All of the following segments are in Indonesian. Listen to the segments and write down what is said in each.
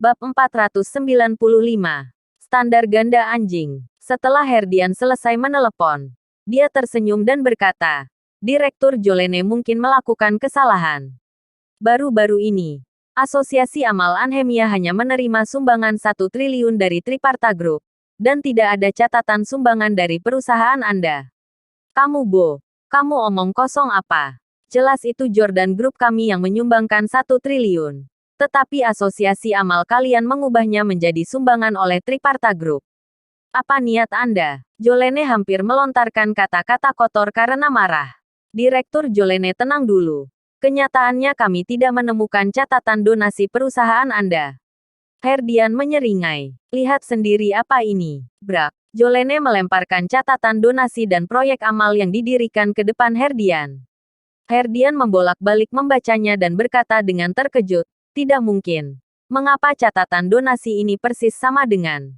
Bab 495. Standar ganda anjing. Setelah Herdian selesai menelepon, dia tersenyum dan berkata, Direktur Jolene mungkin melakukan kesalahan. Baru-baru ini, Asosiasi Amal Anhemia hanya menerima sumbangan 1 triliun dari Triparta Group, dan tidak ada catatan sumbangan dari perusahaan Anda. Kamu omong kosong apa? Jelas itu Jordan Group kami yang menyumbangkan 1 triliun. Tetapi asosiasi amal kalian mengubahnya menjadi sumbangan oleh Triparta Group. Apa niat Anda? Jolene hampir melontarkan kata-kata kotor karena marah. Direktur Jolene, tenang dulu. Kenyataannya kami tidak menemukan catatan donasi perusahaan Anda. Herdian menyeringai. Lihat sendiri apa ini. Brak. Jolene melemparkan catatan donasi dan proyek amal yang didirikan ke depan Herdian. Herdian membolak-balik membacanya dan berkata dengan terkejut, tidak mungkin. Mengapa catatan donasi ini persis sama dengan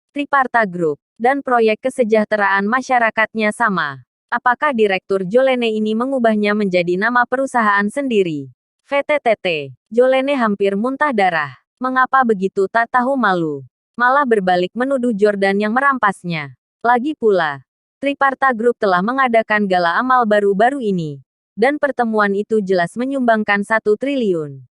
Triparta Group, dan proyek kesejahteraan masyarakatnya sama? Apakah Direktur Jolene ini mengubahnya menjadi nama perusahaan sendiri? VTTT. Jolene hampir muntah darah. Mengapa begitu tak tahu malu? Malah berbalik menuduh Jordan yang merampasnya. Lagi pula, Triparta Group telah mengadakan gala amal baru-baru ini. Dan pertemuan itu jelas menyumbangkan 1 triliun.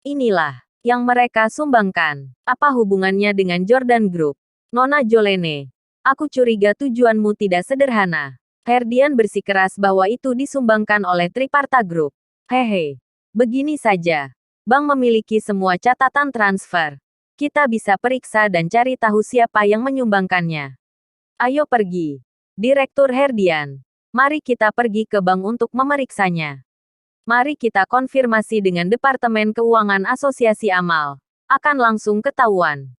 Inilah yang mereka sumbangkan. Apa hubungannya dengan Jordan Group? Nona Jolene, aku curiga tujuanmu tidak sederhana. Herdian bersikeras bahwa itu disumbangkan oleh Triparta Group. Hehe, begini saja. Bank memiliki semua catatan transfer. Kita bisa periksa dan cari tahu siapa yang menyumbangkannya. Ayo pergi. Direktur Herdian, mari kita pergi ke bank untuk memeriksanya. Mari kita konfirmasi dengan Departemen Keuangan Asosiasi Amal. Akan langsung ketahuan.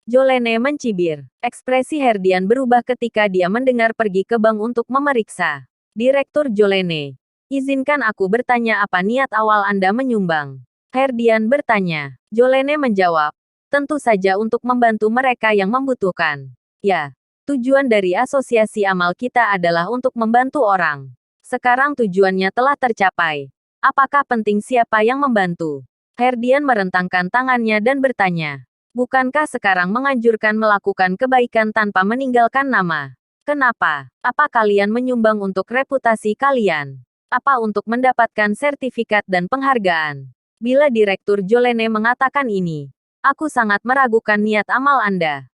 Jolene mencibir. Ekspresi Herdian berubah ketika dia mendengar pergi ke bank untuk memeriksa. Direktur Jolene, izinkan aku bertanya apa niat awal Anda menyumbang? Herdian bertanya. Jolene menjawab, tentu saja untuk membantu mereka yang membutuhkan. Ya, tujuan dari Asosiasi Amal kita adalah untuk membantu orang. Sekarang tujuannya telah tercapai. Apakah penting siapa yang membantu? Herdian merentangkan tangannya dan bertanya. Bukankah sekarang menganjurkan melakukan kebaikan tanpa meninggalkan nama? Kenapa? Apa kalian menyumbang untuk reputasi kalian? Apa untuk mendapatkan sertifikat dan penghargaan? Bila Direktur Jolene mengatakan ini, aku sangat meragukan niat amal Anda.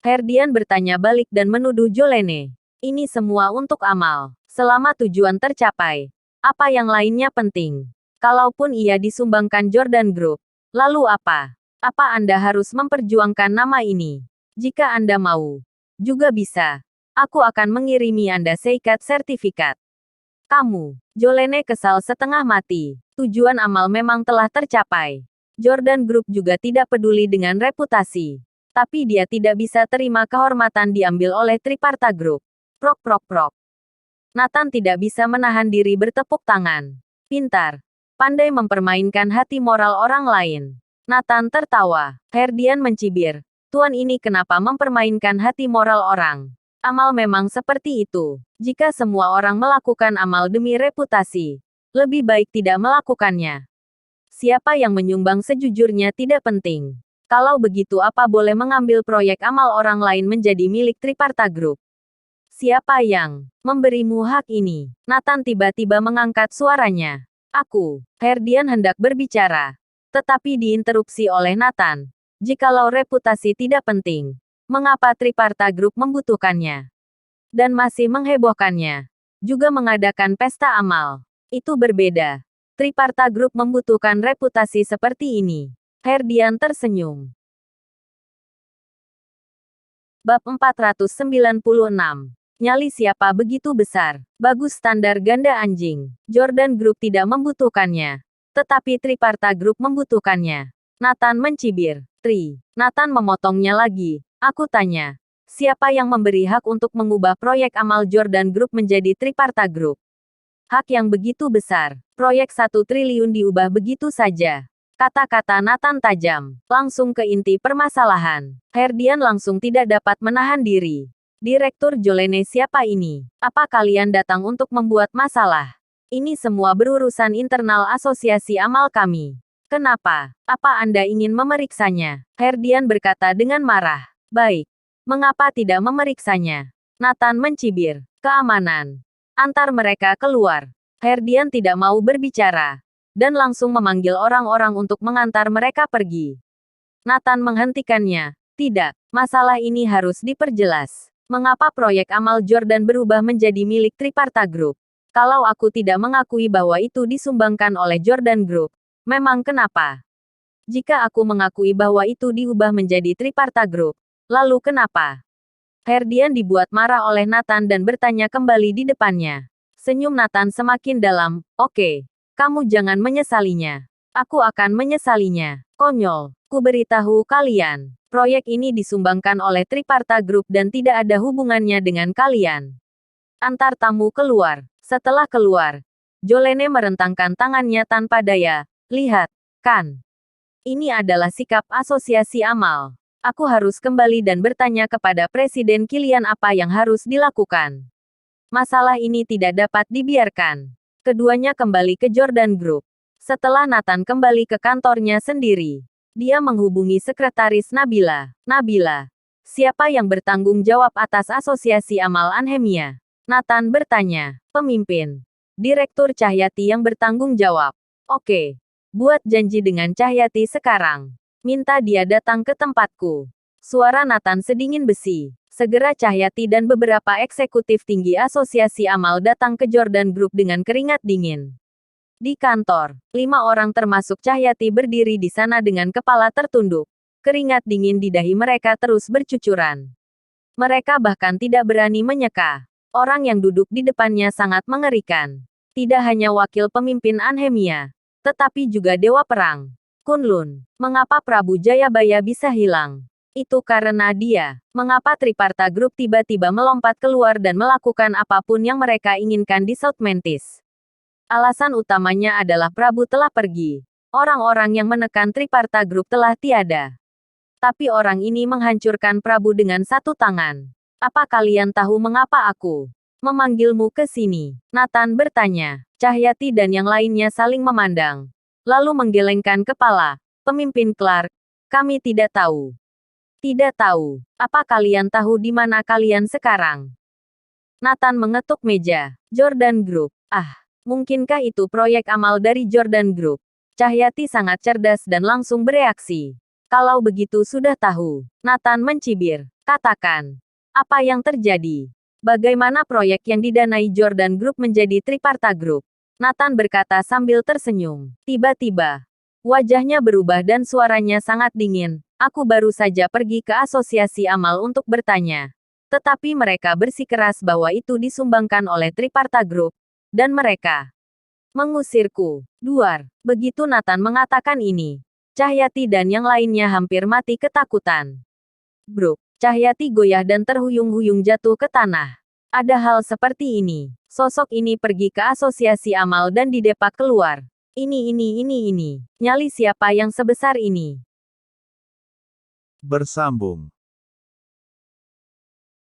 Herdian bertanya balik dan menuduh Jolene. Ini semua untuk amal. Selama tujuan tercapai. Apa yang lainnya penting? Kalaupun ia disumbangkan Jordan Group, lalu apa? Apa Anda harus memperjuangkan nama ini? Jika Anda mau, juga bisa. Aku akan mengirimi Anda seikat sertifikat. Kamu, Jolene kesal setengah mati. Tujuan amal memang telah tercapai. Jordan Group juga tidak peduli dengan reputasi. Tapi dia tidak bisa terima kehormatan diambil oleh Triparta Group. Prok prok prok. Nathan tidak bisa menahan diri bertepuk tangan. Pintar. Pandai mempermainkan hati moral orang lain. Nathan tertawa. Herdian mencibir. Tuan ini kenapa mempermainkan hati moral orang? Amal memang seperti itu. Jika semua orang melakukan amal demi reputasi, lebih baik tidak melakukannya. Siapa yang menyumbang sejujurnya tidak penting. Kalau begitu apa boleh mengambil proyek amal orang lain menjadi milik Triparta Group? Siapa yang memberimu hak ini? Nathan tiba-tiba mengangkat suaranya. Aku. Herdian hendak berbicara. Tetapi diinterupsi oleh Nathan. Jikalau reputasi tidak penting, mengapa Triparta Group membutuhkannya? Dan masih menghebohkannya. Juga mengadakan pesta amal. Itu berbeda. Triparta Group membutuhkan reputasi seperti ini. Herdian tersenyum. Bab 496. Nyali siapa begitu besar? Bagus standar ganda anjing. Jordan Group tidak membutuhkannya. Tetapi Triparta Group membutuhkannya. Nathan mencibir. Nathan memotongnya lagi. Aku tanya. Siapa yang memberi hak untuk mengubah proyek amal Jordan Group menjadi Triparta Group? Hak yang begitu besar. Proyek 1 triliun diubah begitu saja. Kata-kata Nathan tajam. Langsung ke inti permasalahan. Herdian langsung tidak dapat menahan diri. Direktur Jolene, siapa ini? Apa kalian datang untuk membuat masalah? Ini semua berurusan internal asosiasi amal kami. Kenapa? Apa Anda ingin memeriksanya? Herdian berkata dengan marah. Baik. Mengapa tidak memeriksanya? Nathan mencibir. Keamanan. Antar mereka keluar. Herdian tidak mau berbicara. Dan langsung memanggil orang-orang untuk mengantar mereka pergi. Nathan menghentikannya. Tidak, masalah ini harus diperjelas. Mengapa proyek amal Jordan berubah menjadi milik Triparta Group? Kalau aku tidak mengakui bahwa itu disumbangkan oleh Jordan Group, memang kenapa? Jika aku mengakui bahwa itu diubah menjadi Triparta Group, lalu kenapa? Herdian dibuat marah oleh Nathan dan bertanya kembali di depannya. Senyum Nathan semakin dalam. Oke, kamu jangan menyesalinya. Aku akan menyesalinya. Konyol. Ku beritahu kalian, proyek ini disumbangkan oleh Triparta Group dan tidak ada hubungannya dengan kalian. Antar tamu keluar. Setelah keluar, Jolene merentangkan tangannya tanpa daya. Lihat, kan? Ini adalah sikap asosiasi amal. Aku harus kembali dan bertanya kepada Presiden Kilian apa yang harus dilakukan. Masalah ini tidak dapat dibiarkan. Keduanya kembali ke Jordan Group. Setelah Nathan kembali ke kantornya sendiri, dia menghubungi sekretaris Nabila. Nabila, siapa yang bertanggung jawab atas asosiasi amal Anhemia? Nathan bertanya. Pemimpin. Direktur Cahyati yang bertanggung jawab. Oke. Buat janji dengan Cahyati sekarang. Minta dia datang ke tempatku. Suara Nathan sedingin besi. Segera Cahyati dan beberapa eksekutif tinggi asosiasi amal datang ke Jordan Group dengan keringat dingin. Di kantor, 5 orang termasuk Cahyati berdiri di sana dengan kepala tertunduk. Keringat dingin di dahi mereka terus bercucuran. Mereka bahkan tidak berani menyeka. Orang yang duduk di depannya sangat mengerikan. Tidak hanya wakil pemimpin Anhemia, tetapi juga Dewa Perang. Kunlun, mengapa Prabu Jayabaya bisa hilang? Itu karena dia. Mengapa Triparta Group tiba-tiba melompat keluar dan melakukan apapun yang mereka inginkan di South Mantis? Alasan utamanya adalah Prabu telah pergi. Orang-orang yang menekan Triparta Group telah tiada. Tapi orang ini menghancurkan Prabu dengan satu tangan. Apa kalian tahu mengapa aku memanggilmu ke sini? Nathan bertanya. Cahyati dan yang lainnya saling memandang. Lalu menggelengkan kepala. Pemimpin Clark, kami tidak tahu. Tidak tahu. Apa kalian tahu di mana kalian sekarang? Nathan mengetuk meja. Jordan Group. Mungkinkah itu proyek amal dari Jordan Group? Cahyati sangat cerdas dan langsung bereaksi. Kalau begitu sudah tahu. Nathan mencibir. Katakan. Apa yang terjadi? Bagaimana proyek yang didanai Jordan Group menjadi Triparta Group? Nathan berkata sambil tersenyum. Tiba-tiba, wajahnya berubah dan suaranya sangat dingin. Aku baru saja pergi ke asosiasi amal untuk bertanya. Tetapi mereka bersikeras bahwa itu disumbangkan oleh Triparta Group. Dan mereka mengusirku. Duar. Begitu Nathan mengatakan ini, Cahyati dan yang lainnya hampir mati ketakutan. Bruk. Cahyati goyah dan terhuyung-huyung jatuh ke tanah. Ada hal seperti ini. Sosok ini pergi ke asosiasi amal dan didepak keluar. Ini. Nyali siapa yang sebesar ini? Bersambung.